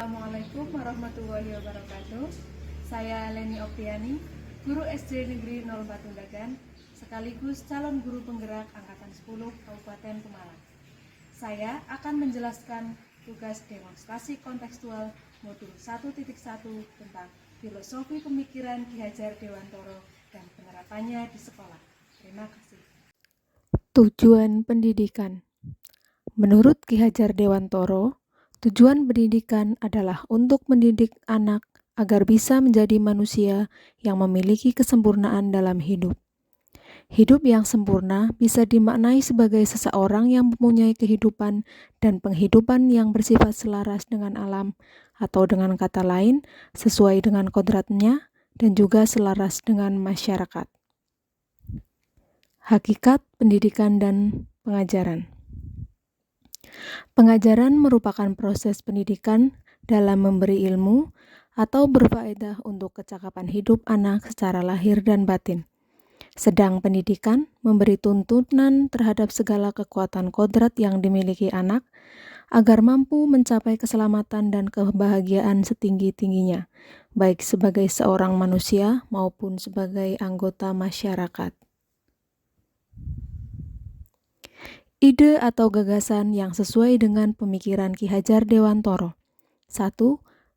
Assalamualaikum warahmatullahi wabarakatuh. Saya Leni Oktiani, guru SD Negeri 04 Tundagan, sekaligus calon guru penggerak Angkatan 10 Kabupaten Pemalang. Saya akan menjelaskan tugas demonstrasi kontekstual modul 1.1 tentang filosofi pemikiran Ki Hajar Dewantoro dan penerapannya di sekolah. Terima kasih. Tujuan pendidikan. Menurut Ki Hajar Dewantoro, tujuan pendidikan adalah untuk mendidik anak agar bisa menjadi manusia yang memiliki kesempurnaan dalam hidup. Hidup yang sempurna bisa dimaknai sebagai seseorang yang mempunyai kehidupan dan penghidupan yang bersifat selaras dengan alam, atau dengan kata lain, sesuai dengan kodratnya dan juga selaras dengan masyarakat. Hakikat pendidikan dan pengajaran. Pengajaran merupakan proses pendidikan dalam memberi ilmu atau berfaedah untuk kecakapan hidup anak secara lahir dan batin. Sedang pendidikan memberi tuntunan terhadap segala kekuatan kodrat yang dimiliki anak agar mampu mencapai keselamatan dan kebahagiaan setinggi-tingginya, baik sebagai seorang manusia maupun sebagai anggota masyarakat. Ide atau gagasan yang sesuai dengan pemikiran Ki Hajar Dewantoro. 1.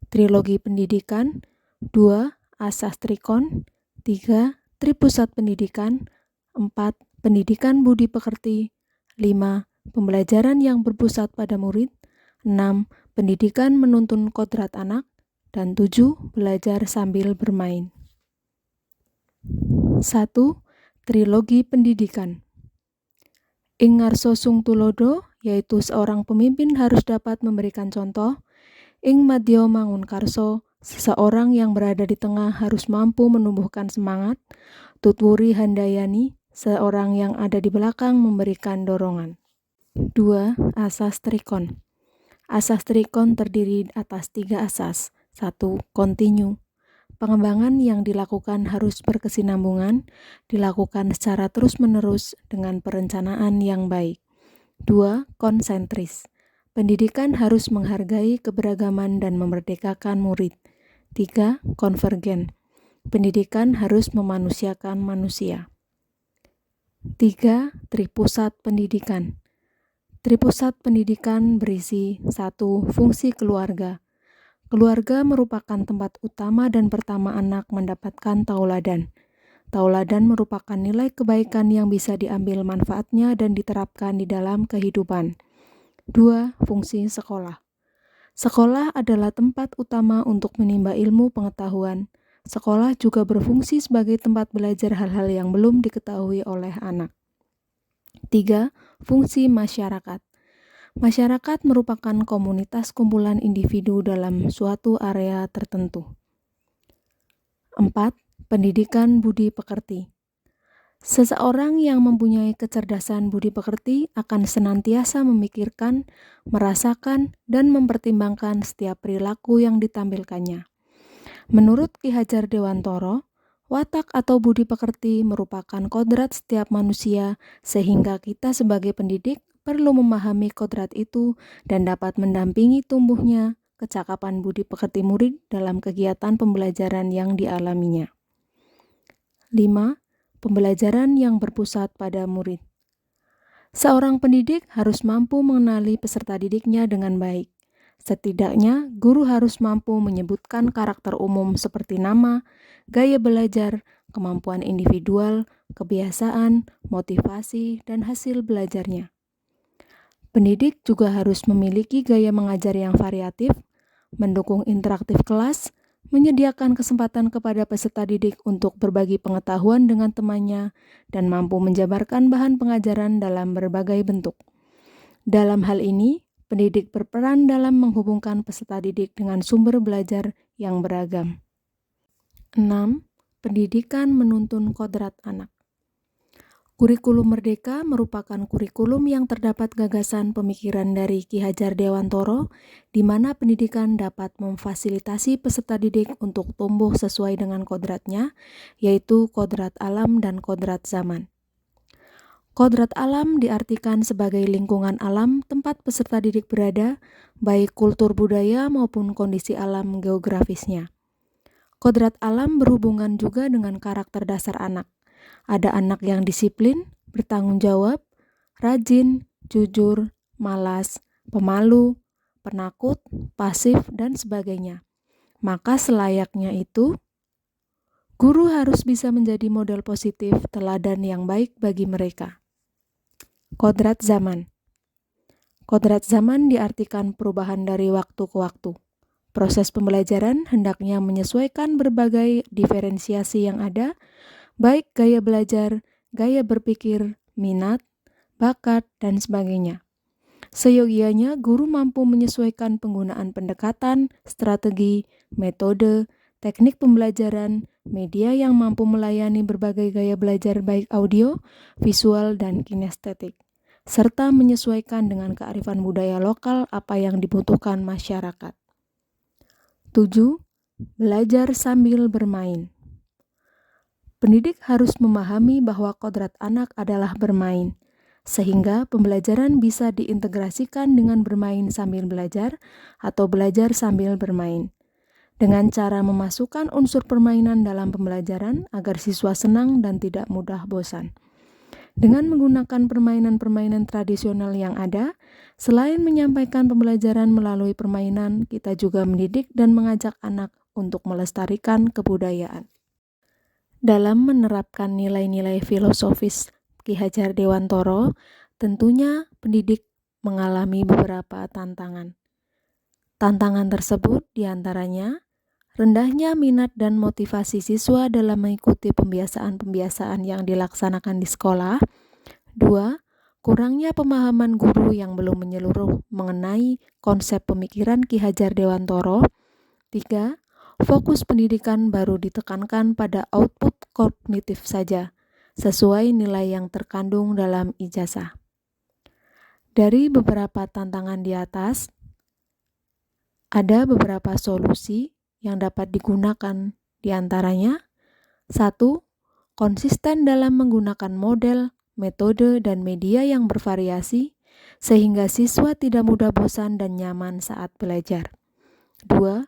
Trilogi pendidikan. 2. Asas Trikon. 3. Tripusat pendidikan. 4. Pendidikan budi pekerti. 5. Pembelajaran yang berpusat pada murid. 6. Pendidikan menuntun kodrat anak. Dan 7. Belajar sambil bermain. 1. Trilogi pendidikan. Ing ngarsa sung tulodo, yaitu seorang pemimpin harus dapat memberikan contoh. Ing madya mangun karso, seseorang yang berada di tengah harus mampu menumbuhkan semangat. Tutwuri handayani, seorang yang ada di belakang memberikan dorongan. 2. Asas Trikon. Asas Trikon terdiri atas 3 asas. 1. Kontinu. Pengembangan yang dilakukan harus berkesinambungan, dilakukan secara terus-menerus dengan perencanaan yang baik. 2. Konsentris. Pendidikan harus menghargai keberagaman dan memerdekakan murid. 3. Konvergen. Pendidikan harus memanusiakan manusia. 3. Tripusat pendidikan. Tripusat pendidikan berisi 1. Fungsi keluarga. Keluarga merupakan tempat utama dan pertama anak mendapatkan tauladan. Tauladan merupakan nilai kebaikan yang bisa diambil manfaatnya dan diterapkan di dalam kehidupan. 2. Fungsi sekolah. Sekolah adalah tempat utama untuk menimba ilmu pengetahuan. Sekolah juga berfungsi sebagai tempat belajar hal-hal yang belum diketahui oleh anak. 3. Fungsi masyarakat. Masyarakat merupakan komunitas kumpulan individu dalam suatu area tertentu. 4. Pendidikan budi pekerti. Seseorang yang mempunyai kecerdasan budi pekerti akan senantiasa memikirkan, merasakan, dan mempertimbangkan setiap perilaku yang ditampilkannya. Menurut Ki Hajar Dewantoro, watak atau budi pekerti merupakan kodrat setiap manusia, sehingga kita sebagai pendidik perlu memahami kodrat itu dan dapat mendampingi tumbuhnya kecakapan budi pekerti murid dalam kegiatan pembelajaran yang dialaminya. 5. Pembelajaran yang berpusat pada murid. Seorang pendidik harus mampu mengenali peserta didiknya dengan baik. Setidaknya, guru harus mampu menyebutkan karakter umum seperti nama, gaya belajar, kemampuan individual, kebiasaan, motivasi, dan hasil belajarnya. Pendidik juga harus memiliki gaya mengajar yang variatif, mendukung interaktif kelas, menyediakan kesempatan kepada peserta didik untuk berbagi pengetahuan dengan temannya, dan mampu menjabarkan bahan pengajaran dalam berbagai bentuk. Dalam hal ini, pendidik berperan dalam menghubungkan peserta didik dengan sumber belajar yang beragam. 6. Pendidikan menuntun kodrat anak. Kurikulum Merdeka merupakan kurikulum yang terdapat gagasan pemikiran dari Ki Hajar Dewantoro, di mana pendidikan dapat memfasilitasi peserta didik untuk tumbuh sesuai dengan kodratnya, yaitu kodrat alam dan kodrat zaman. Kodrat alam diartikan sebagai lingkungan alam tempat peserta didik berada, baik kultur budaya maupun kondisi alam geografisnya. Kodrat alam berhubungan juga dengan karakter dasar anak. Ada anak yang disiplin, bertanggung jawab, rajin, jujur, malas, pemalu, penakut, pasif, dan sebagainya. Maka selayaknya itu, guru harus bisa menjadi model positif, teladan yang baik bagi mereka. Kodrat zaman. Kodrat zaman diartikan perubahan dari waktu ke waktu. Proses pembelajaran hendaknya menyesuaikan berbagai diferensiasi yang ada, baik gaya belajar, gaya berpikir, minat, bakat, dan sebagainya. Seyogianya guru mampu menyesuaikan penggunaan pendekatan, strategi, metode, teknik pembelajaran, media yang mampu melayani berbagai gaya belajar baik audio, visual, dan kinestetik, serta menyesuaikan dengan kearifan budaya lokal apa yang dibutuhkan masyarakat. 7. Belajar sambil bermain. Pendidik harus memahami bahwa kodrat anak adalah bermain, sehingga pembelajaran bisa diintegrasikan dengan bermain sambil belajar atau belajar sambil bermain. Dengan cara memasukkan unsur permainan dalam pembelajaran agar siswa senang dan tidak mudah bosan. Dengan menggunakan permainan-permainan tradisional yang ada, selain menyampaikan pembelajaran melalui permainan, kita juga mendidik dan mengajak anak untuk melestarikan kebudayaan. Dalam menerapkan nilai-nilai filosofis Ki Hajar Dewantoro, tentunya pendidik mengalami beberapa tantangan. Tantangan tersebut diantaranya rendahnya minat dan motivasi siswa dalam mengikuti pembiasaan-pembiasaan yang dilaksanakan di sekolah. 2. Kurangnya pemahaman guru yang belum menyeluruh mengenai konsep pemikiran Ki Hajar Dewantoro. 3. Fokus pendidikan baru ditekankan pada output kognitif saja, sesuai nilai yang terkandung dalam ijazah. Dari beberapa tantangan di atas, ada beberapa solusi yang dapat digunakan, di antaranya 1. Konsisten dalam menggunakan model, metode, dan media yang bervariasi, sehingga siswa tidak mudah bosan dan nyaman saat belajar. 2.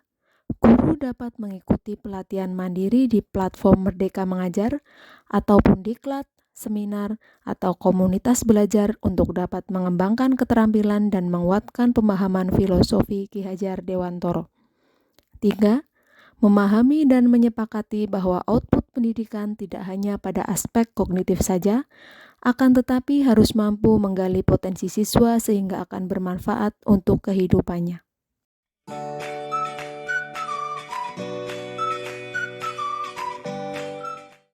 Guru dapat mengikuti pelatihan mandiri di platform Merdeka Mengajar ataupun diklat, seminar, atau komunitas belajar untuk dapat mengembangkan keterampilan dan menguatkan pemahaman filosofi Ki Hajar Dewantoro. 3. Memahami dan menyepakati bahwa output pendidikan tidak hanya pada aspek kognitif saja, akan tetapi harus mampu menggali potensi siswa sehingga akan bermanfaat untuk kehidupannya.